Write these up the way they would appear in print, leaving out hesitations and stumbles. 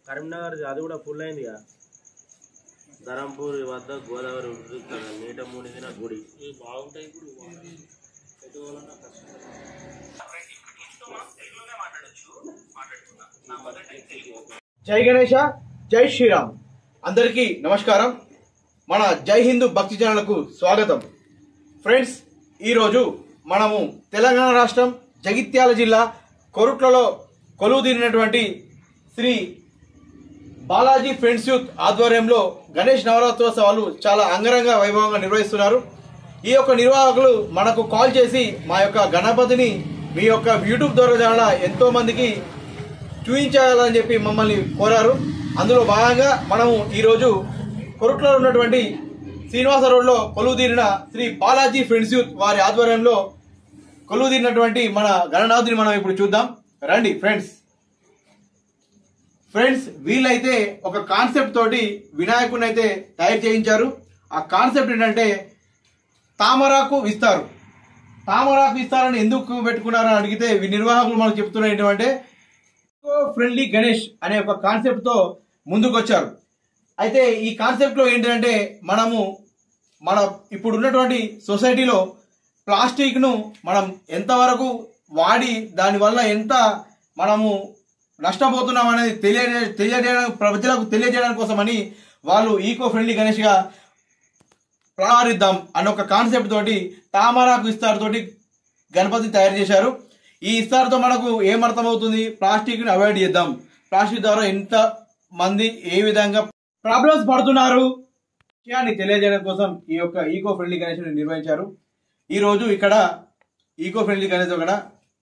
కరీంనగర్ అది కూడా ఫుల్ అయిందిగా. ధరంపూర్ వద్ద గోదావరి నీట మునిగిన గుడి బాగుంటాయి. జై గణేష, జై శ్రీరామ్. అందరికీ నమస్కారం. మన జై హిందూ భక్తి ఛానల్కు స్వాగతం. ఫ్రెండ్స్, ఈరోజు మనము తెలంగాణ రాష్ట్రం జగిత్యాల జిల్లా కొరుట్లలో కొలువు తీరినటువంటి శ్రీ బాలాజీ ఫ్రెండ్స్ యూత్ ఆధ్వర్యంలో గణేష్ నవరాత్రోత్సవాలు చాలా అంగరంగ వైభవంగా నిర్వహిస్తున్నారు. ఈ యొక్క నిర్వాహకులు మనకు కాల్ చేసి మా యొక్క గణపతిని మీ యొక్క యూట్యూబ్ ద్వారా ఎంతో మందికి చూపించాలని చెప్పి మమ్మల్ని కోరారు. అందులో భాగంగా మనము ఈరోజు కొరుట్లలో ఉన్నటువంటి శ్రీనివాస రోడ్లో కొలువు తీరిన శ్రీ బాలాజీ ఫ్రెండ్స్ యూత్ వారి ఆధ్వర్యంలో కొలువు తీరినటువంటి మన గణనాథుని మనం ఇప్పుడు చూద్దాం. రండి ఫ్రెండ్స్. వీళ్ళైతే ఒక కాన్సెప్ట్ తోటి వినాయకుడిని అయితే తయారు చేయించారు. ఆ కాన్సెప్ట్ ఏంటంటే తామరాకు విస్తారు. తామరాకు విస్తారని ఎందుకు పెట్టుకున్నారని అడిగితే నిర్వాహకులు మనకు చెప్తున్నారు ఏంటంటే ఫ్రెండ్లీ గణేష్ అనే ఒక కాన్సెప్ట్ తో ముందుకు వచ్చారు. అయితే ఈ కాన్సెప్ట్ లో ఏంటంటే మన ఇప్పుడు ఉన్నటువంటి సొసైటీలో ప్లాస్టిక్ ను మనం ఎంతవరకు వాడి దానివల్ల ఎంత మనము నష్టపోతున్నాం అనేది తెలియజేయడానికి ప్రజలకు తెలియజేయడానికి కోసమని వాళ్ళు ఈకో ఫ్రెండ్లీ గణేష్ గా ప్రారంభిద్దాం అన్న ఒక కాన్సెప్ట్ తోటి తామరాకు ఇస్తార్ తోటి గణపతి తయారు చేశారు. ఈ ఇస్తార్తో మనకు ఏమర్థమవుతుంది? ప్లాస్టిక్ ని అవాయిడ్ చేద్దాం. ప్లాస్టిక్ ద్వారా ఎంత మంది ఏ విధంగా ప్రాబ్లమ్స్ పడుతున్నారు విషయాన్ని తెలియజేయడం కోసం ఈ యొక్క ఈకో ఫ్రెండ్లీ గణేష్ నిర్వహించారు. ఈ రోజు ఇక్కడ ఈకో ఫ్రెండ్లీ గణేష్ ఇక్కడ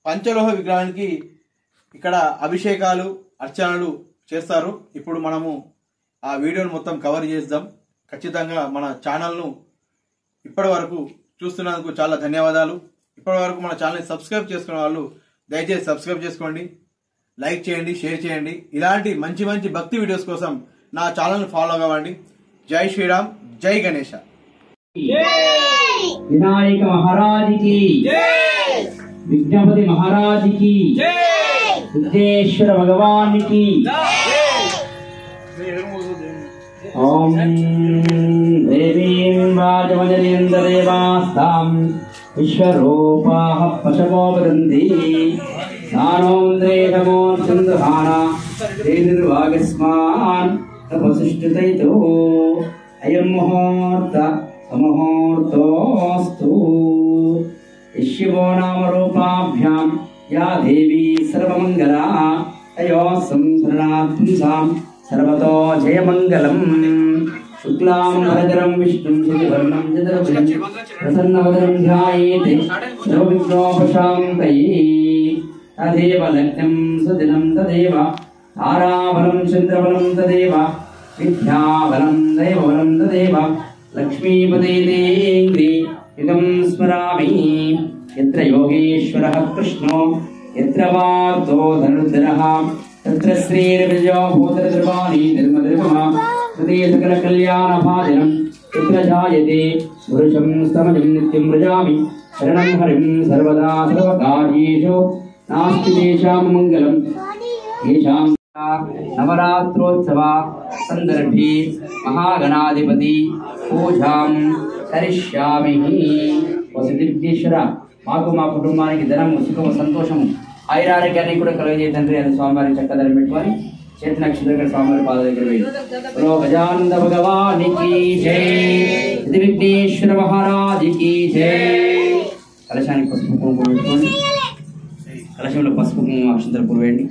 పంచలోహ విగ్రహానికి ఇక్కడ అభిషేకాలు అర్చనలు చేస్తారు. ఇప్పుడు మనము ఆ వీడియోను మొత్తం కవర్ చేద్దాం. ఖచ్చితంగా మన ఛానల్ను ఇప్పటి వరకు చూస్తున్నందుకు చాలా ధన్యవాదాలు. ఇప్పటి వరకు మన ఛానల్ని సబ్స్క్రైబ్ చేసుకున్న వాళ్ళు దయచేసి సబ్స్క్రైబ్ చేసుకోండి, లైక్ చేయండి, షేర్ చేయండి. ఇలాంటి మంచి మంచి భక్తి వీడియోస్ కోసం నా ఛానల్ని ఫాలో అవ్వండి. జై శ్రీరామ్, జై గణేష. వినాయక మహారాజుకి, విఘ్నపతి మహారాజుకి, విఘ్నేశ్వర భగవానికి. ఓం దేవీం రాజమజనేంద్రదేవాస్తాం విశ్వరూపాః పశవో వదంతి సానోంద్రేషమో చంద్రహాన దేనిర్వాగస్మాన్ తపసుష్ఠితైతో అయం ముహూర్త సమూహూర్తోస్తు. యశ్యవో నామ రూపాభ్యాం యా దేవీ సర్వమంగళా తయో సంశరణాత్పుంసాం సర్వతో జయమంగళం. శుక్లాం వరదరం విష్ణుం శశివర్ణం చతుర్భుజం ప్రసన్నవదనం ధ్యాయేత్ సర్వవిఘ్నోపశాంతయే. తదేవ లగ్నం సుదినం తదేవ తారాబలం చంద్రబలం తదేవ విద్యాబలం దైవబలం తదేవ లక్ష్మీపదే దేంగ్రీ యుగం స్మరామి. యత్ర యోగేశ్వరః కృష్ణో యత్ర వార్తో ధనుర్ధరః తత్ర శ్రీర్విజయో భూతరద్రువాణి నిర్మద్రుమా హృదయ సకల కళ్యాణ భాజనం యత్ర జాయతే పురుషం సమజం నిత్యం వ్రజామి శరణం హరిం సర్వదా సర్వకార్యేషు నాస్తి తేషాం మంగళం. తేషాం నవరాత్రోత్సవ సందర్భే మహాగణాధిపతి పూజాం కరిష్యామి. వసుదేశ్వర మాకు మా కుటుంబానికి ధనము సుఖము సంతోషము ఐరారోగ్యాన్ని కూడా కలుగజేయ తండ్రి అని స్వామివారి చక్కదనం పెట్టుకొని చేతి నక్షత్ర స్వామివారి పాద దగ్గర వేయి. గజానంద భగవానికి జై, విఘ్నేశ్వర మహారాజుకి జై. కలశానికి పసుపు కుంకుమ పెట్టుకోండి. కలశంలో పసుపు కుంకుమ అక్షంతలు వేయండి.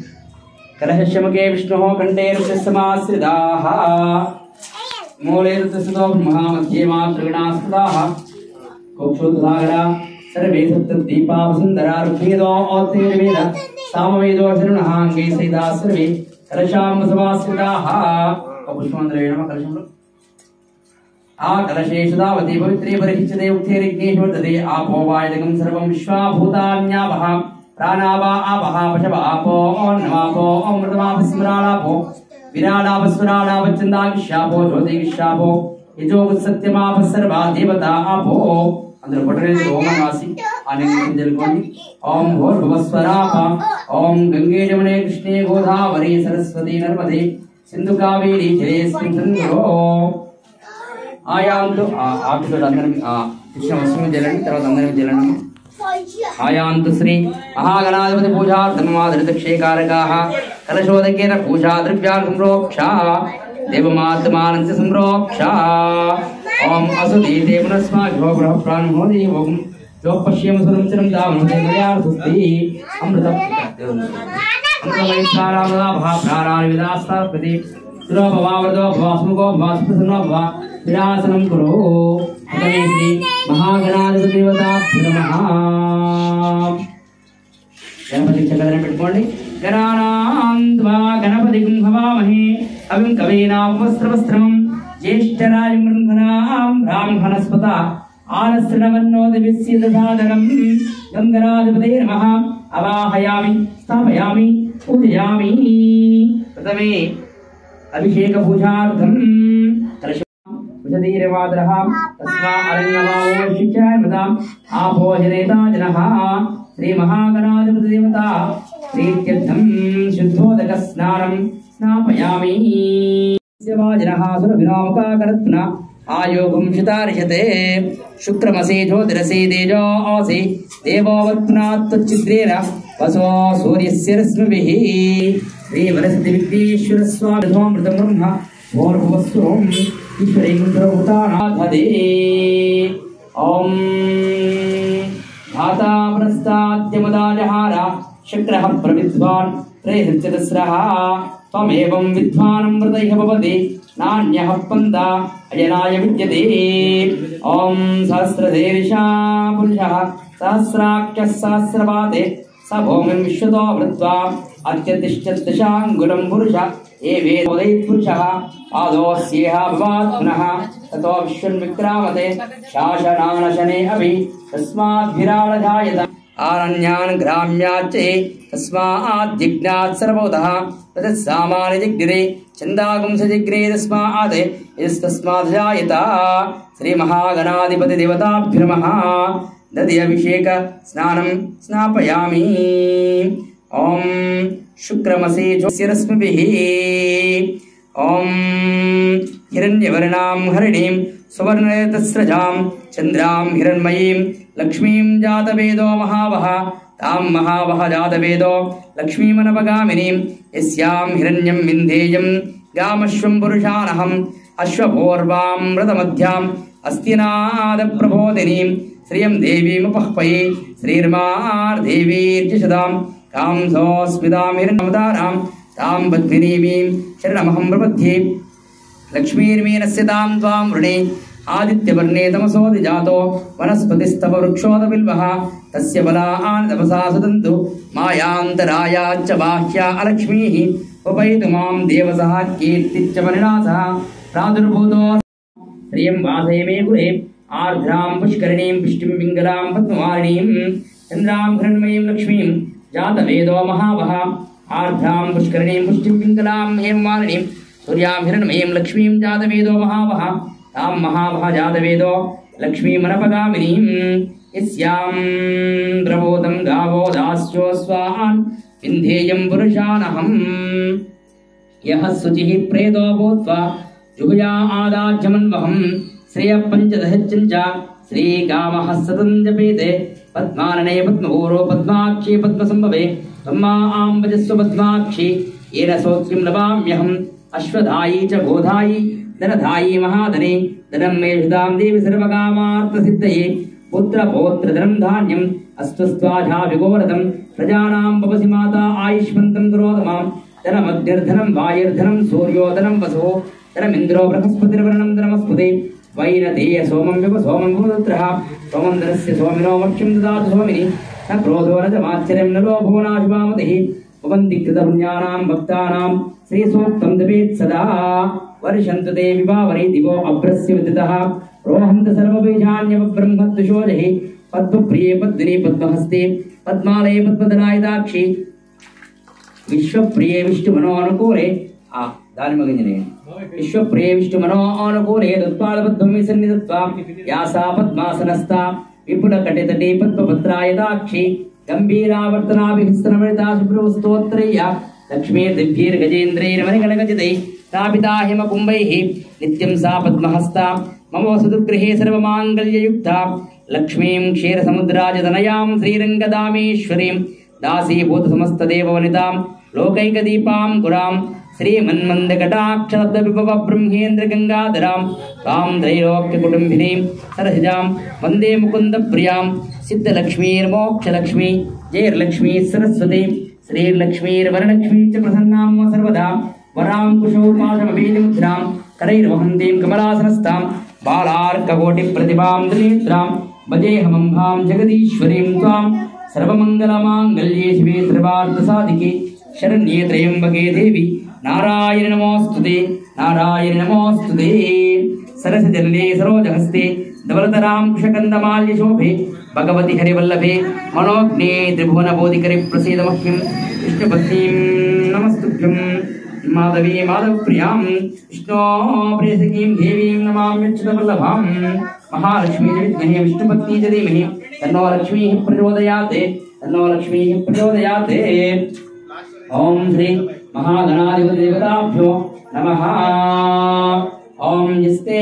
కలశముఖే విష్ణు కంఠే రుద్రసమాశ్రితాః మూలే రుద్రసుతో బ్రహ్మ మధ్యే మాతృగణాస్తుతాః కోక్షోద్ధాగర సర్వే సప్తదీపా వసుంధరా ఋగ్వేదో ఔత్తేర్వేద సామవేదో శరణాంగే సైదా సర్వే కలశాం సమాశ్రితాః. పుష్పమంత్ర వేయడమా కలశంలో. ఆ కలశేషు దావతి పవిత్రే పరిహిచ్యతే ఉక్తే రిగ్నేషు వర్తతే ఆపో వాయుదకం సర్వం విశ్వాభూతాన్యావః ప్రాణావా ఆవః పశవ ఆపో నమాపో అమృతమాప స్మరాళాపో విరాళాపస్మరాళాపచందాగిష్యాపో జ్యోతిగిష్యాపో యజోగ సత్యమాప సర్వా దేవతా ఆపో. అందులో పొట్టనేది ఓమం రాసి ఆ నిమిషం తెలుకోండి. ఓం భూర్భువస్వరాప ఓం గంగే జమునే కృష్ణే గోదావరి సరస్వతి నర్మదే సింధు కావేరి జలేస్మిన్లో ఆయాంతు ఆకుతో అందరికి కృష్ణ వస్త్రం జలండి. తర్వాత అందరికి జలండి. ఆయాంతు శ్రీ మహాగణాధిపతి పూజార్థమాదృతక్షేకారకాః కలశోదకేన పూజా ద్రవ్యాన్ సంప్రోక్ష దేవమాత్మానంద సంప్రోక్ష. ఓం అసుదే దేవనస్మాభ్యో బ్రహ్మణోదే ఓం जो पश्येम सुरंचरं दामोदे मर्यादुस्ति अमृतम अमृतमैसारामदा भाप्राणानि विदास्ता प्रति सुरभवावृतो भवास्मुको भवास्प्रसन्नो भवा विरासनं कुरु. अतमे श्री महागणाधिपति देवताभ्यो नमः. गणपति चक्रधरं పెట్టుకోండి. गणानान्त्वा गणपतिं हवामहे अविं कवीनामुपस्त्रवस्त्रमं ज्येष्ठराजं ब्रह्मणां ब्राह्मणस्पता आनश्रणवन्नोदिविस्यदधादनं गंगराधिपते नमः. अवाहयामि स्थापयामि पूजयामि. प्रथमे अभिषेक पूजार्थं कलशदीरवादरः तस्मा अरण्यमावोषिचामताम् आभोजनेता जनः श्री महागणाधिपति देवता प्रीत्यर्थं शुद्धोदक स्नानं स्नापयामि. सेवाजनः सुरविरामकाकरत्न आयोगं शितार्षते शुक्रमसे ज्योतिरसे तेजो आसे देवोवत्नात्तच्चिद्रेण वसो सूर्यस्य रश्मिभिः श्रीवरसिद्धिविघ्नेश्वर स्वामी स्वामृतं ब्रह्म भूर्भुवस्सुरं ईश्वरीं सर्वभूतानाधदे. ॐ धाता प्रस्ताद्यमदाजहार शक्रः प्रविद्वान् त्रयहृत्यदस्रः त्वमेवं विद्वानं मृतैः भवति नान्यः पन्था अयनाय विद्यते. ॐ सहस्रशीर्षा पुरुषः सहस्राक्षः सहस्रपाते स भूमिं विश्वतो वृत्वा अत्यतिष्ठदशाङ्गुलं पुरुष एवेदोदय पुरुषः पादोऽस्येह भवात् पुनः ततो विश्वन्विक्रामते शासनानशने अपि तस्माद्भिरालजायत आरण्यान् ग्राम्याच्चे तस्माद्जिज्ञात् सर्वतः तत्सामान्य जिग्रे चंदागुं सजिग्रे तस्मात् यस्तस्मात् जायत. श्री महागणाधिपति देवताभ्यो नमः. दधि अभिषेक स्नानं स्नापयामि. ओम शुक्रमसे ज्योतिरश्मिभिः ओम हिरण्यवर्णां हरिणीं सुवर्णतस्रजां चंद्रां हिरण्मयीं लक्ष्मीं जातवेदो महावः तां महावः जातवेदो लक्ष्मीमनवगामिनीं यस्यां हिरण्यं विन्धेयं गामश्वं पुरुषानहम् अश्वपूर्वामृतमध्याम् अस्तिनादप्रबोधिनीं श्रियं देवीमुपह्वये श्रीर्मार्देवीर्जशदां कांसोऽस्मितां हिरण्यवतारां तां पद्मिनीमीं शरणमहं प्रपद्ये. लक्ष्मीर्मीनस्य तां त्वां वृणे आदित्यवर्णे तमसोऽधिजातो वनस्पतिस्तव वृक्षोदबिल्वः तस्य बलान् तपसा सुदन्तु मायान्तरायाच्च बाह्या अलक्ष्मीः उपैतु मां देवसः कीर्तिश्च परिणासः प्रादुर्भूतो श्रियं वासये मे कुले आर्द्रां पुष्करिणीं पुष्टिं पिङ्गलां पद्मवारिणीं चन्द्रां हिरण्मयीं लक्ष्मीं जातवेदो महावः आर्द्रां पुष्करिणीं पुष्टिं पिङ्गलां हेमवारिणीं सूर्यां हिरण्मयीं लक्ष्मीं जातवेदो महावः तां महावः जातवेदो लक्ष्मीमनपगामिनीं यस्यां द्रवोदं गावो दास्यो स्वान् विन्धेयं पुरुषानहम्. यः शुचिः प्रेतो भूत्वा जुहुया आदाज्यमन्वहम् श्रियः पञ्चदशच्च श्रीकामः सतं जपेते पद्मानने पद्मपूरो पद्माक्षी पद्मसम्भवे त्वमां भजस्व पद्माक्षी येन सौख्यं लभाम्यहम्. अश्वधायी च गोधायी धनधायी महाधने धनं मे शुदां देवि सर्वकामार्थसिद्धये पुत्रपौत्रधनं धान्यम् अस्तु स्वाधाभिगोरदं प्रजानां पवसि माता आयुष्मन्तं करोतु मां. धनमग्निर्धनं वायुर्धनं सूर्योधनं वसो धनमिन्द्रो बृहस्पतिर्वर्णं धनमस्पते वैनतेय सोमं विप सोमं भूतत्रः सोमन्दरस्य सोमिनो वक्ष्यं ददातु सोमिनि न क्रोधो न च मात्सर्यं न लोभो नाशुभामतिः भवन्ति कृतपुण्यानां भक्तानां श्रीसूक्तं जपेत् सदा. वर्षन्तु ते विभावरे दिवो अभ्रस्य विदितः रोहन्त सर्वबीजान्यवब्रह्मत्वशोजः पद्मप्रिये पद्मिनी पद्महस्ते पद्मालये पद्मदलायदाक्षी विश्वप्रिये विष्णुमनोनुकूले दानिमगञ्जने विश्वप्रिये विष्णुमनोनुकूले तत्पादपद्मं विसन्निधत्वा यासा पद्मासनस्था विपुलकटितटे पद्मपत्रायदाक्षी गम्भीरावर्तनाभिस्तनवरिता सुप्रभुस्तोत्रय्या लक्ष्मी दिव्यैर्गजेन्द्रैर्मणिगणगजितैः स्थापिता हिमकुम्भैः नित्यं सा पद्महस्ता मम वसुगृहे सर्वमाङ्गल्ययुक्ता लक्ष्मीं क्षीरसमुद्राजतनयां श्रीरङ्गदामेश्वरीं दासीभूतसमस्तदेववनितां लोकैकदीपां गुरां श्रीमन्मन्दकटाक्षरब्दविभवब्रह्मेन्द्रगङ्गाधरां तां त्रैलोक्यकुटुम्बिनीं सरसिजां वन्दे मुकुन्दप्रियां सिद्धलक्ष्मीर्मोक्षलक्ष्मी जयर्लक्ष्मी सरस्वती श्रीर्लक्ष्मीर्वरलक्ष्मी च प्रसन्नां सर्वदा वरां कुशोपाशमभीतिमुद्रां करैर्वहन्तीं कमलासनस्थां बालार्ककोटिप्रतिभां त्रिनेत्रां भजेऽहमम्भां जगदीश्वरीं त्वां सर्वमङ्गलमाङ्गल्ये शिवे सर्वार्थसाधिके शरण्ये त्र्यम्बके देवी नारायण नमोस्तुते नारायण नमोस्तुते सरसजल्ले सरोजहस्ते धवलतरां कुशकन्दमाल्यशोभे भगवति हरिवल्लभे मनोज्ञे त्रिभुवनबोधिकरे प्रसीद मह्यं विष्णुपत्नीं नमस्तुभ्यं माधवी माधवप्रियां विष्णोप्रियसखीं देवीं नमाम्यच्युतवल्लभां महालक्ष्मी विद्महे विष्णुपत्नी च धीमहि तन्नो लक्ष्मीः प्रचोदयात् तन्नो लक्ष्मीः प्रचोदयात्। ओम श्री महागणाधिपतिदेवताभ्यो नमः। ओम यस्ते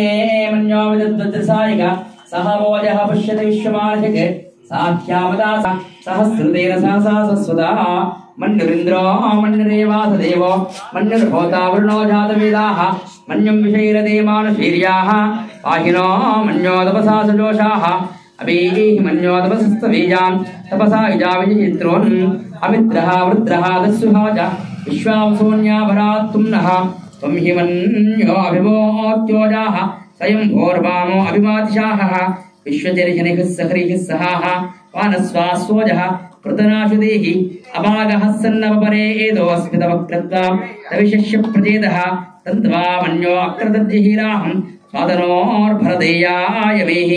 मन्यो विदद्वज्रसायिक सह वोजः पश्यति विश्वमार्षक साख्यामदा सहस्रतेन सहसा सस्वदा मन्युरिन्द्रो मन्युरेवासदेवो मन्युर्होता वरुणो जातवेदाः मन्युं विषैरते मानुषीर्याः पाहिनो मन्यो तपसा सजोषाः अभीः मन्यो तपसस्तवीजान् तपसा इजाविजित्रोन् अमित्रः वृत्रः दस्युः च विश्वावसोऽन्याभरात्तुम्नः त्वं हि मन्यो अभिमोत्योजाः स्वयं भोर्वामो अभिमातिशाहः विश्वचर्यनिः सखरिः सहाः वानस्वास्वोजः कृतनाशुदेहि अभागः सन्नवपरे एदोऽस्मितवक्रत्वा तविशस्य प्रचेदः तन्त्वा मन्यो अक्रतज्जिहीराहं स्वादनोर्भरदेयाय मेः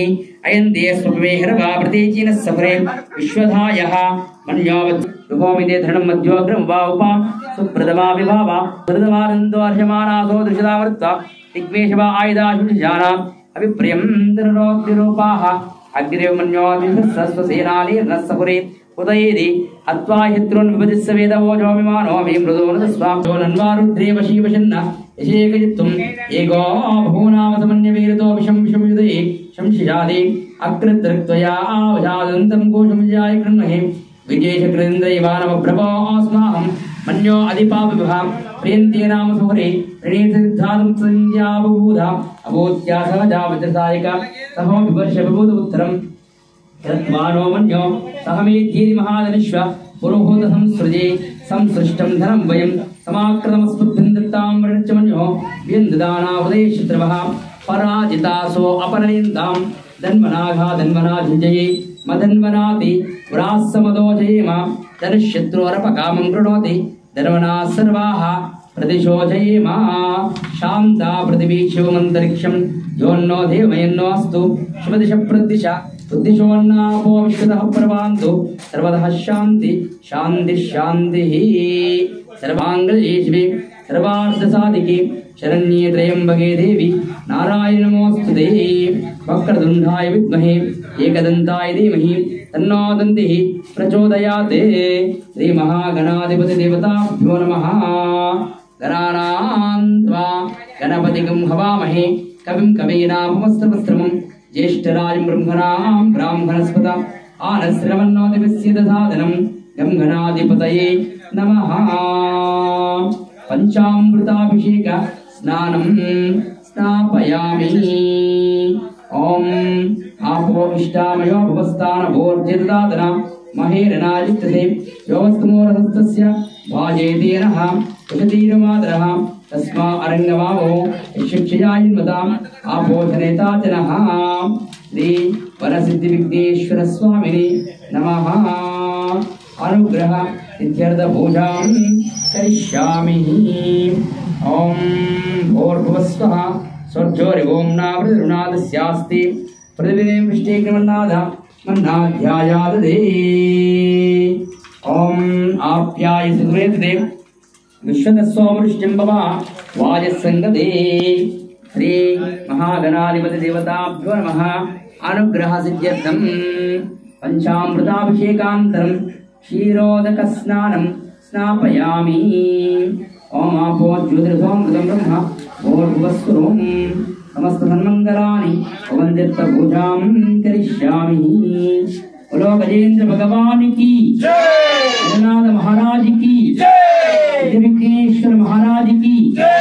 अयं देयस्वमे हरवा प्रतीचीनः सफरे विश्वधायः मन्यो विभोमिदे धरणं मध्योग्रं वा उपा सुप्रदमा विभावा प्रदमानन्दो अर्षमानासो दृशदावर्त्वा दिग्मेशवा आयुधाशुजानाम् अभिप्रियं दृढोक्तिरूपाः अग्निरेव मन्योऽधिसस्वसेनानीर्नः सपुरे उदयेदि हत्वा हित्रोन् विभजिस्य वेदवोजो विमानो मे मृदो नदस्वां नन्वारुद्रेव शिवशन्न यशेकजित्तुम् एको बहूनामसमन्यवीरतो विषं विषमुदये शंशिजादि अकृतृक्त्वया आवजादन्तं कोशमुजाय कृण्महे विजयचक्रेन्द्रैवानवप्रभोऽस्माहं मन्यो अधिपाविभा प्रियन्ते नाम सुहरे प्रणीतसिद्धातं संज्ञाबभूधा अभूत्या सहजा वज्रसायिका सहो विवर्ष विभूत उत्तरम् कृत्वानो मन्यो सहमेध्येति महाधनिष्व पुरोहूत संसृजे संसृष्टं धनं वयं समाकृतमस्मभ्यं दत्तां वृणच्च मन्यो व्यन्ददानावदेशत्रवः पराजितासो अपरनिन्दां धन्वनाघा धन्वनाधिजये मधन्वनाति व्रास्समदो जयेम धनुष्शत्रोरपकामं कृणोति धर्मणाः सर्वाः प्रतिशो जयेम शान्ता प्रतिवीक्षुमन्तरिक्षं योन्नो देवमयन्नोऽस्तु शुभदिश प्रदिश बुद्धिशोन्नापो विश्वतः प्रवान्तु सर्वतः शान्ति शान्ति शान्तिः सर्वाङ्गल्ये शिवे सर्वार्थसाधिके शरण्ये त्र्यम्बके देवी नारायण नमोस्तुते वक्रतुण्डाय विद्महे एकदन्ताय धीमहि तन्नो दन्तिः प्रचोदयात्। श्री महागणाधिपतिदेवताभ्यो नमः। गणानां त्वा गणपतिं हवामहे कविं कवीनामुपस्त्रवस्त्रमं ज्येष्ठराजं ब्रह्मणां ब्राह्मणस्पत आनश्रवन्नोतिभिस्य दधादनं गं गणाधिपतये नमः। पंचामृताभिषेक स्नानं स्नापयामि। ओम आपो इष्टामयो भवस्तानभोर्जितदातन महेरनाजित्तसे योस्तमोरहस्तस्य वाजेतेनः उषतीरमादरः तस्मा अरङ्गवावो शिक्षयायन्वताम् आपोधनेताचनः। श्री वरसिद्धिविघ्नेश्वर स्वामिने नमः। अनुग्रह सिद्ध्यर्थपूजां करिष्यामि। ओम भूर्भुवस्वः स्वर्जोरिवों नावृणादस्यास्ति पृथिवीं वृष्टिग्रमन्नाद मन्नाध्यायाददे। ओम आप्यायसि दुरेतते विश्वतस्वमृष्टिं भवा वाजस्सङ्गते। श्री महागणाधिपतिदेवताभ्यो नमः। अनुग्रह सिद्ध्यर्थं पंचामृताभिषेकान्तरं क्षीरोदकस्नानं स्नापयामि। ओम आपो ज्योतिर्सोमृतं ब्रह्म भूर्भुवस्सुरों समस्त सन्मंगलानि वंदित पूजां करिष्यामि। बोलो गजेंद्र भगवान की जय, जगन्नाथ महाराज की जय, विघ्नेश्वर महाराज की जय,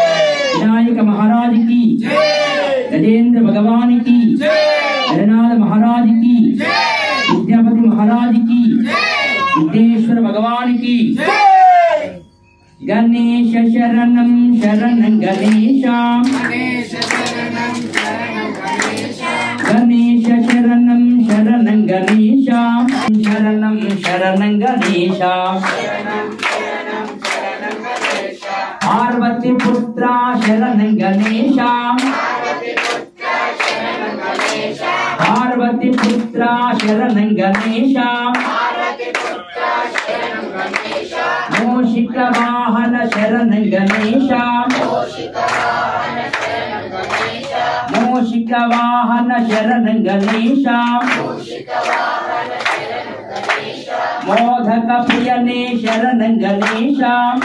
विनायक महाराज की जय, गजेंद्र भगवान की जय, जगन्नाथ महाराज की जय, विद्यापति महाराज की जय, विघ्नेश्वर भगवान की जय। गणेश शरणं शरणं गणेशं, गणेश शरणं शरणं गणेशं, शरणं शरणं गणेशं। पार्वती पुत्रा शरणं गणेशं, पार्वती पुत्रा शरणं गणेशं। मूषिक वाहन शरणं गणेशं, मूषिक वाहन शरणं गणेशं। मोदक प्रियने शरणं गणेशं,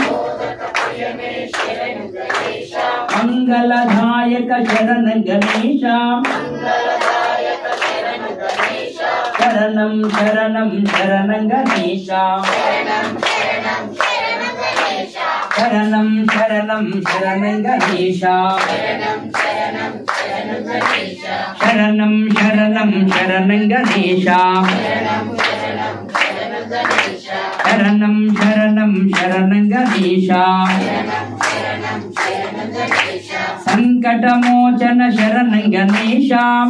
मंगलदायक शरणं गणेशं। शरणं शरणं शरणं गणेशं, शरणं शरणं शरणं गणेशं, शरणं शरणं शरणं गणेशं, शरणं शरणं शरणं गणेशं। संकटमोचन शरणं गणेशं,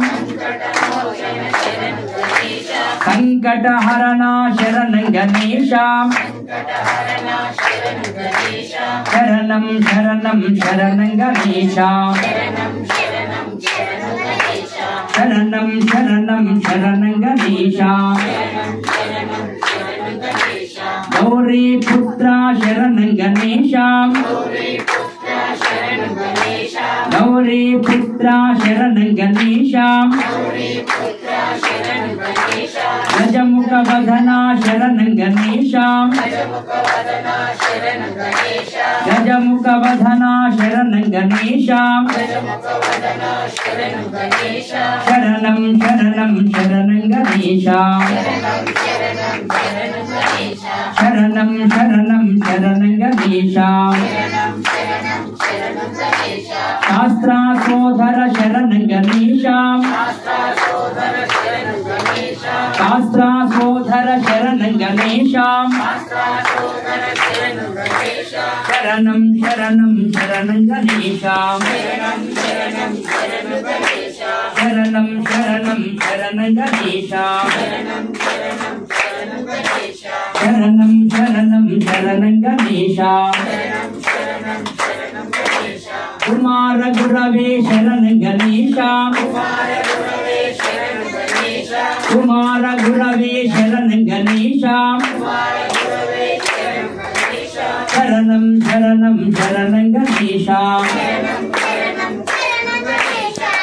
संकटहरण शरणं गणेशं। शरणं शरणं शरणं गणेशं, शरणं शरणं शरणं गणेशं। गौरी पुत्रा शरणं गणेशं, गौरी पुत्रा शरणं गणेशं। गजमुख वदना शरणं गणेशं, गजमुख वदना शरणं गणेशं। शरणं शरणं शरणं गणेशं, शरणं शरणं शरणं गणेशं। शास्त्रासोधर शरणं गणेशं, शास्त्रासोधर शरणं गणेशं। शरणं शरणं शरणं गणेशं, शरणं शरणं शरणं गणेशं। शरणं शरणं शरणं गणेशं। कुमार गुरवे शरणं गणेशं, कुमार गुरवे शरणं गणेशं। शरणं शरणं शरणं गणेशं,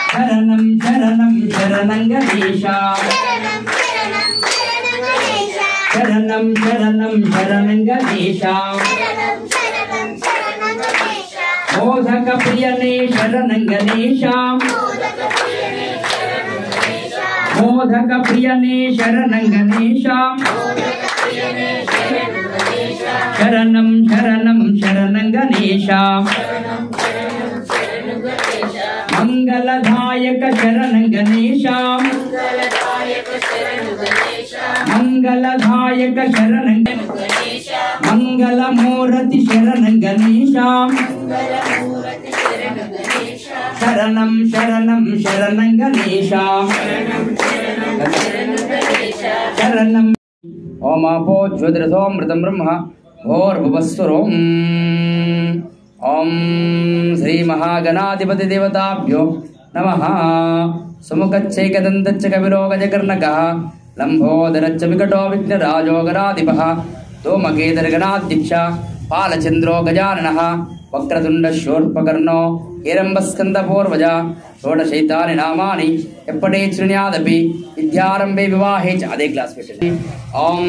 शरणं शरणं शरणं गणेशं। शरणं शरणं शरणं गणेशं। मोदक प्रियने शरणं गणेशं, मोदक प्रियने शरणं गणेशं। शरणं शरणं शरणं गणेशं। मंगलदायक शरणं गणेशं, मंगलदायक शरणं गणेशं। मंगलमूर्ति शरणं गणेशं, शरणं शरणं शरणं गणेशं। शरणं। ओम आपो ज्योतिर्सोमृतं ब्रह्म भूर्भुवस्सुरों। ओम श्री महागणाधिपति देवताभ्यो नमः। सुमुखच्चैकदन्तच्च कपिलो गजकर्णकः लम्बोदरच्च विकटो विघ्नराजो गणाधिपः धूमकेतुर्गणाध्यक्ष పాలచంద్రో గజాననః వక్రతుండ శూర్పకర్ణో హిరంబస్కందపూర్వజ షోడశైతాని నామాని ఎప్పటే శృణ్యాదపి విద్యారంభే వివాహే చ. అదే క్లాస్ పెట్టండి. ఓం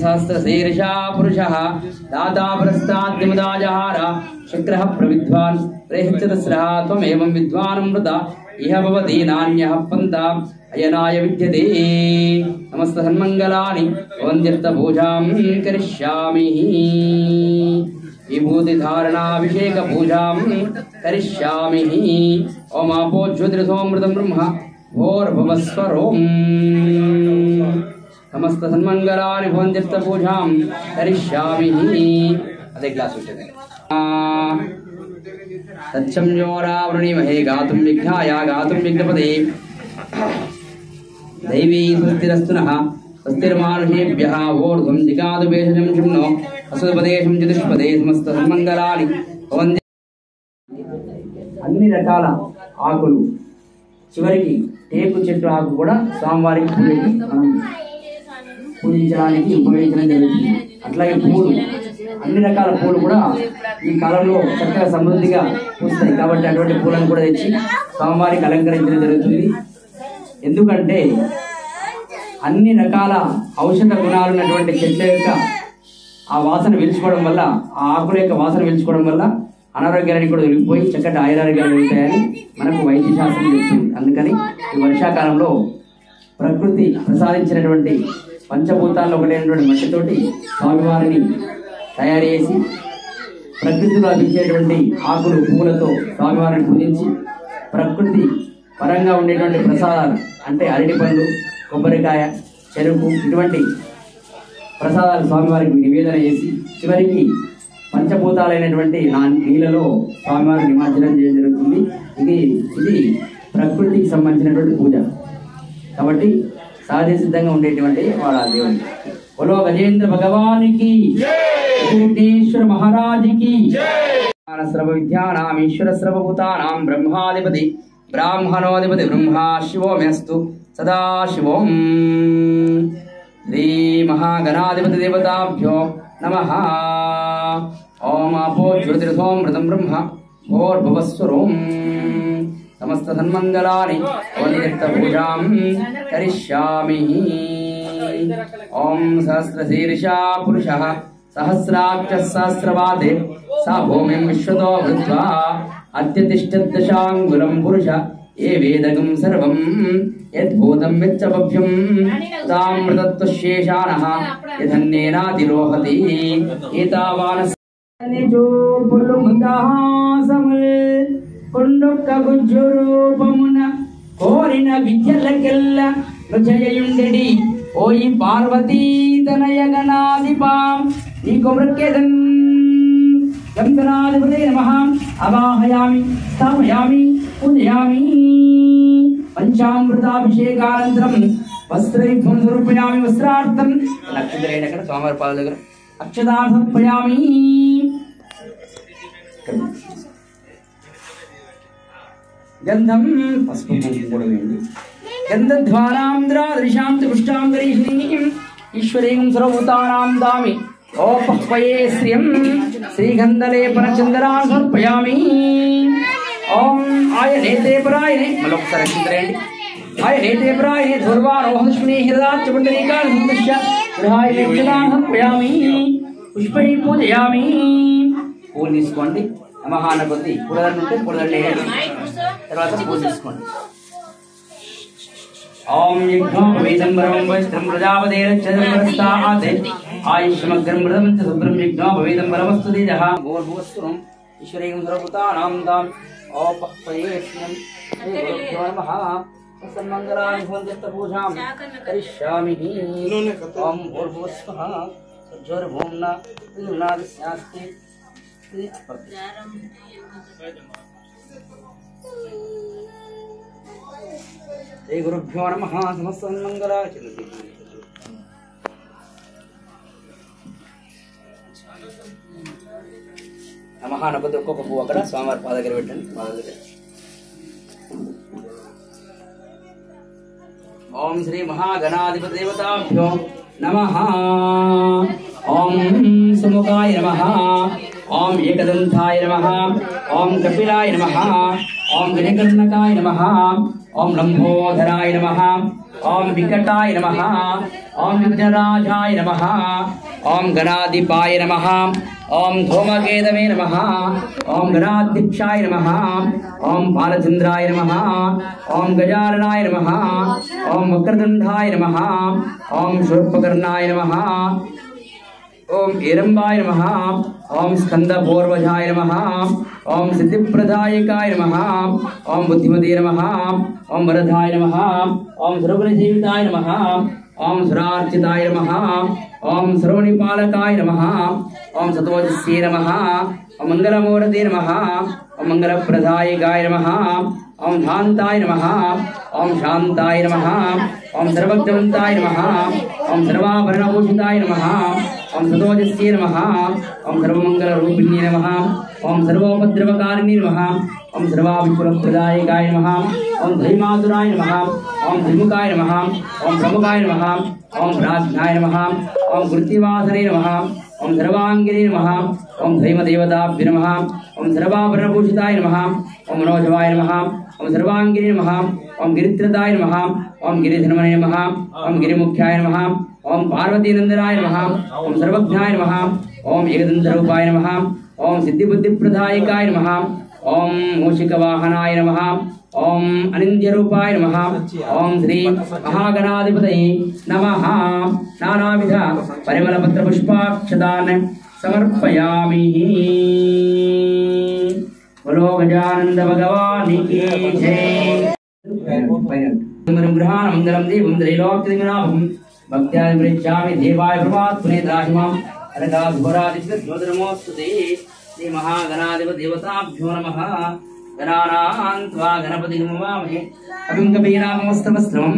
సహస్రశీర్షా పురుషః దాతా పురస్తాద్విముదాజహార శుక్రః ప్రవిద్వాన్ ప్రేహ్యతస్రః త్వమేవం విద్వానమృత ఇహ భవతి నాన్యః పంథ అయనాయ విద్యతే. నమస్త సన్మంగళాని భవంత్యర్థ పూజాం కరిష్యామి. విభూతి ధారణాభిషేక పూజాం కరిష్యామి. ఓం ఆపో జ్యోతిరసోమృతం బ్రహ్మ భోర్భువస్వరోం. సమస్త సన్మంగళాని భవంత్యర్థ పూజాం కరిష్యామి. అదే క్లాస్ ఉంటుంది. సత్యంజోరావృణీమహే గాతుం విఘ్నాయ గాతుం విఘ్నపదే. దైవీ స్వస్తిరస్తునః స్వస్తిర్మానుషేభ్యః ఓర్ధ్వం జిగాదు భేషజం శుమ్నో అసుపదేశం చతుష్పదే. సమస్త సన్మంగళాని భవంతి. అన్ని రకాల ఆకులు చివరికి టేకు చెట్టు ఆకు కూడా స్వామివారికి పూజకి మనం పూజించడానికి ఉపయోగించడం జరుగుతుంది. అట్లాగే పూలు, అన్ని రకాల పూలు కూడా ఈ కాలంలో చక్కగా సమృద్ధిగా పూస్తాయి కాబట్టి అటువంటి పూలను కూడా తెచ్చి స్వామివారికి అలంకరించడం జరుగుతుంది. ఎందుకంటే అన్ని రకాల ఔషధ గుణాలు ఉన్నటువంటి చెట్ల యొక్క ఆ వాసన పీల్చుకోవడం వల్ల, ఆ ఆకుల యొక్క వాసన పీల్చుకోవడం వల్ల అనారోగ్యాన్ని కూడా తొలగిపోయి చక్కటి ఆయురారోగ్యాలు ఉంటాయని మనకు వైద్య శాస్త్రం చెప్తుంది. అందుకని ఈ వర్షాకాలంలో ప్రకృతి ప్రసాదించినటువంటి పంచభూతాల్లో ఒకటైనటువంటి మట్టితోటి స్వామివారిని తయారు చేసి ప్రకృతిలో లభించేటువంటి ఆకులు పువ్వులతో స్వామివారిని పూజించి ప్రకృతి పరంగా ఉండేటువంటి ప్రసాదాలు అంటే అరటి పండ్లు, కొబ్బరికాయ, చెరుకు ఇటువంటి ప్రసాదాలు స్వామివారికి నివేదన చేసి చివరికి పంచభూతాలైనటువంటి నీళ్ళలో స్వామివారికి నిమజ్జనం చేయడం జరుగుతుంది. ఇది ప్రకృతికి సంబంధించినటువంటి పూజ కాబట్టి సహజ సిద్ధంగా ఉండేటువంటి వాళ్ళ దేవుని. బలో గజేంద్ర భగవానికి, విఘ్నేశ్వర మహారాజుకి. శ్రవ విద్యానాం ఈశ్వర సర్వభూతానాం బ్రహ్మాధిపతి బ్రాహ్మణోధిపతి బ్రహ్మా శివోమ్యస్తు సదాశివం. శ్రీ మహాగణాధిపతి దేవతాభ్యో నమః. ఓం ఆపో జ్యోతిరసోమృతం బ్రహ్మ భోర్భువస్వరోం. సమస్త సన్మంగళాని భవంత్యర్థ పూజాం కరిష్యామి. ఓం సహస్రశీర్షా పురుషః సహస్రాక్షః సహస్రపాదే సా భూమిం విశ్వతో వృత్వా అత్యతిష్ఠద్దశాంగులం పురుష ఏ వేదగం సర్వం యద్భూతం యచ్చభవ్యం తామృతత్వశేషానః యథన్నేనాతిరోహతి. ఏతావానస్సనిజోపులు ముందహాసముల్ కొండొక్క గుజ్జు రూపమున కోరిన విద్యలకెల్ల విజయుండెడి ఓయి పార్వతీ తనయ గణాధిపాం నీకు మృక్యదన్. గంధనాధిపతే నమః. అవాహయామి, స్థాపయామి, పూజయామి. పంచామృతాభిషేకానంతరం వస్త్రైధ్వం సమర్పయామి. వస్త్రార్థం నక్షత్రేణ అక్కడ స్వామివారి పాదాల దగ్గర అక్షతార్థపయామి. గంధం పసుపు కూడా వేయండి. గంధధ్వానాంధ్రాదృశాం త్రిపుష్టాంగరీ శ్రీం ఈశ్వరీం సర్వభూతానాం దామి ఓపహ్వయే శ్రియం శ్రీగంధలేపన చందనాన్ సమర్పయామి. ఓం ఆయనేతే పరాయనే మళ్ళొకసారి అక్షంతరేయండి. ఆయనేతే పరాయనే ధూర్వారోహలక్ష్మీ హిరదాచపుండరీకాన్ సందృశ్య గృహాయనే చందనాన్ సమర్పయామి. పుష్పై పూజయామి. పూలు తీసుకోండి. నమహాన కొద్ది పూలదండ ఉంటే పూలదండ వేయండి. తర్వాత పూజ తీసుకోండి. ఓం యజ్ఞోపవీతంబరం వైష్ణం ప్రజాపదేరచ్చదమరస్తాతే ఆయుష్మగ్రం మృతం చ శుభ్రం యజ్ఞోపవీతంబరమస్తు తేజః భూర్భువస్సురం ఈశ్వరీం సర్వభూతానాం దాం ఓపహ్వయేస్యం. శ్రీ గురుభ్యో నమః. సన్మంగళాని భవంత్యర్థ పూజాం కరిష్యామి. ఓం భూర్భువస్సుః సజ్జోర్భూమ్నా నాదిస్యాస్తి. శ్రీ గురుభ్యో నమః. సమస్త సన్మంగళాని నమః. నకొద్ది ఒక్కొక్క పువ్వు అక్కడ స్వామివారి పాద దగ్గర పెట్టండి. పాదాల దగ్గర. ఓం శ్రీ మహాగణాధిపతి దేవతాభ్యో నమః. ओम सुमुखाय नमः ओम एकदंताय नमः ओम कपिलाय नमः ओम गणकर्णकाय नमः ओम लंबोदराय नमः ओम विकटाय नमः ओम विघ्नराजाय नमः ओम गणाधिपाय नमः ओम धूमकेतवे नमः ओम गणाध्यक्षाय नमः ओम बालचंद्राय नमः ओम गजाननाय नमः ओम वक्रतुंडाय नमः ओम शूर्पकर्णाय नमः ओम एरंबाय नमः ओम स्कंदपूर्वजाय नमः ओम सिद्धिप्रदायकाय नमः ओम बुद्धिमते नमः ओम वरदाय नमः ओम सर्वगुणजीविताय नमः ओम सुरार्चिताय नमः ओम सर्वनिपालकाय नमः ओम सतोजस्ये नमः ओम मंगलमूर्ते नमः ओम मंगलप्रदायकाय नमः ओम शांताय नमः ओम शांताय नमः ओम सर्वज्ञवन्ताय नमः ओम सर्वाभरणभूषिताय नमः ओम सतोजस्ये नमः ओम सर्वमंगलरूपिण्ये नमः ओम सर्वोपद्रवकारिणे नमः ओम सर्वाभिपुरप्रदायकाय नमः ओम धैमातुराय नमः ओम धैमुखाय नमः ओम प्रमुखाय नमः ओम प्राज्ञाय नमः ओम कृत्तिवासने नमः ओम सर्वांगिने नमः ओम धैमदेवताभ्ये नमः ओम सर्वाभरणभूषिताय नमः ओम मनोजवाय नमः ओम सर्वांगिने नमः ओम गिरित्रदाय नमः ओम गिरिधर्मणे नमः ओम गिरिमुख्याय नमः ओम पार्वतीनंदनाय नमः ओम सर्वज्ञाय नमः ओम एकदंतरूपाय नमः ओम सिद्धिबुद्धिप्रदायकाय नमः ओम मूषिकवाहनाय नमः ओम अनिन्द्यरूपाय नमः ओम श्री महागणाधिपतये नमः नानाविध परिमलपत्रपुष्पाक्षतान् समर्पयामि। बोलो गजानंद भगवान की जय। गृहाण मंगलम देवं त्रैलोक्यनाभं भक्त्यादि पृच्छामि देवाय प्रभात्पुने दाहिमाम् अरगाधोरादित्यज्योतिर्नमोस्तुते श्री महागणाधिपति देवताभ्यो नमः। गणानां त्वा गणपतिं नमामहे कविं कवीनामस्तमस्तमं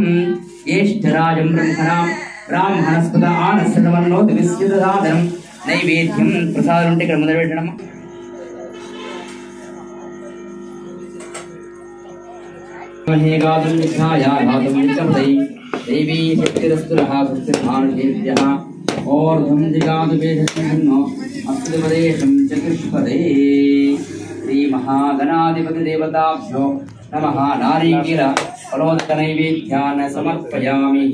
ज्येष्ठराजं ब्रह्मणां ब्राह्मणस्पद आनश्रवन्नोति विस्युतसादनं नैवेद्यं प्रसादं क्रमदर्शनम् महे गातुं निघ्नाया गातुं नित्यपदै देवी शक्तिरस्तुरः सत्यभानुषेभ्यः ओर्ध्वं जिगातु वेदस्मिन्नो अस्तिपदेशं चतुष्पदे श्री महागणाधिपतिदेवताभ्यो नमः। नारिकेल फलोदकनैवेद्यान् समर्पयामि।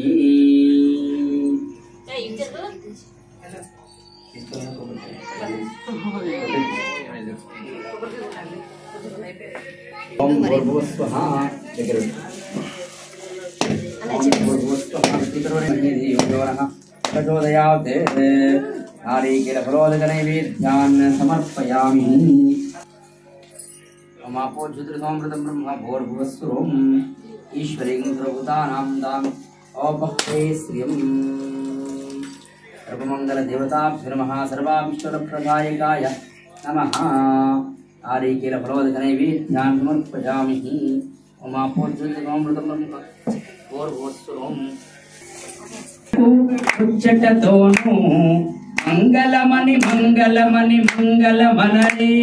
ओम भूर्भुवस्वः प्रचोदयात् नारिकेलफलोदकनैवेद्यान् समर्पयामि। अमापोज्योतिर्समृतं ब्रह्म भूर्भुवस्वम् ईश्वरीं सर्वभूतानां दाम् अपह्वे श्रियम्। सर्वमङ्गलदेवताभ्यो नमः सर्वाभीष्टप्रदायकाय नमः। नारिकेलफलोदकनैवेद्यान् समर्पयामि। अमापोज्योतिर्समृतं ब्रह्म भूर्भुवस्वम् उच्चटतोनु मंगलमणि मंगलमणि मंगलमनरे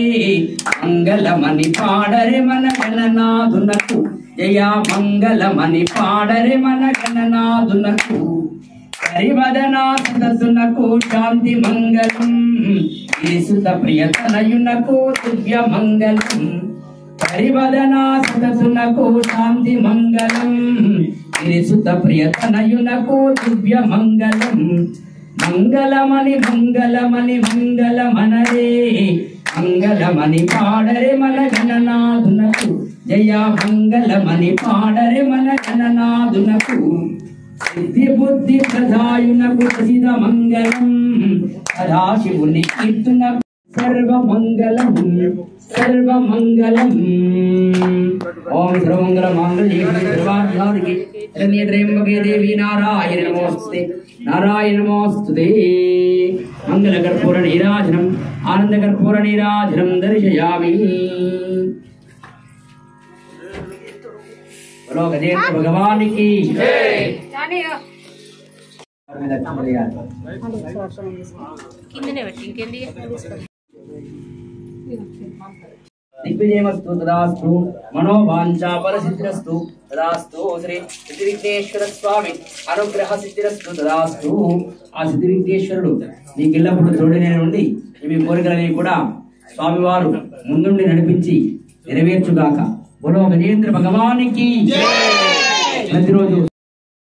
मंगलमणि पाडरे मन गणनाथुनकु जय मंगलमणि पाडरे मन गणनाथुनकु हरिवदना सदसुनकु शांति मंगलम ईसुत प्रियतनयुनकु दिव्य मंगलम हरिवदना सदसुनकु शांति मंगलम ईसुत प्रियतनयुनकु दिव्य मंगलम मंगलमणि मंगलमणि मंगलमनरे मंगलमणि पाडरे मन गणनाथुनकु जय मंगलमणि पाडरे मन गणनाथुनकु सिद्धि बुद्धि प्रदायुनकु प्रसिद्ध मंगलम सदाशिवुनि कीर्तनकु सर्वमंगलम सर्वमंगलम। ओम सर्वमंगलमांगल्ये सर्वार्थसाधिके शरण्ये त्र्यंबके देवी नारायणी नमोस्तुते नारायण नमोस्तुते। मंगलकर्पूर नीराजनम आनंदकर्पूर नीराजनम दर्शयामि। बोलो गजेंद्र भगवान की जय। కిందనే పెట్టి ఇంకేంది దిగ్విజయమస్తు తదాస్తు మనోవాంఛా ఫలసిద్ధిరస్తు తదాస్తు శ్రీ సిద్ధి విఘ్నేశ్వర స్వామి అనుగ్రహ సిద్ధిరస్తు తదాస్తు. ఆ సిద్ధి విఘ్నేశ్వరుడు మీకు ఎల్లప్పుడూ తోడునే ఉండి మీ కోరికలని కూడా స్వామివారు ముందుండి నడిపించి నెరవేర్చుగాక. బోలో గజేంద్ర భగవానికి ప్రతిరోజు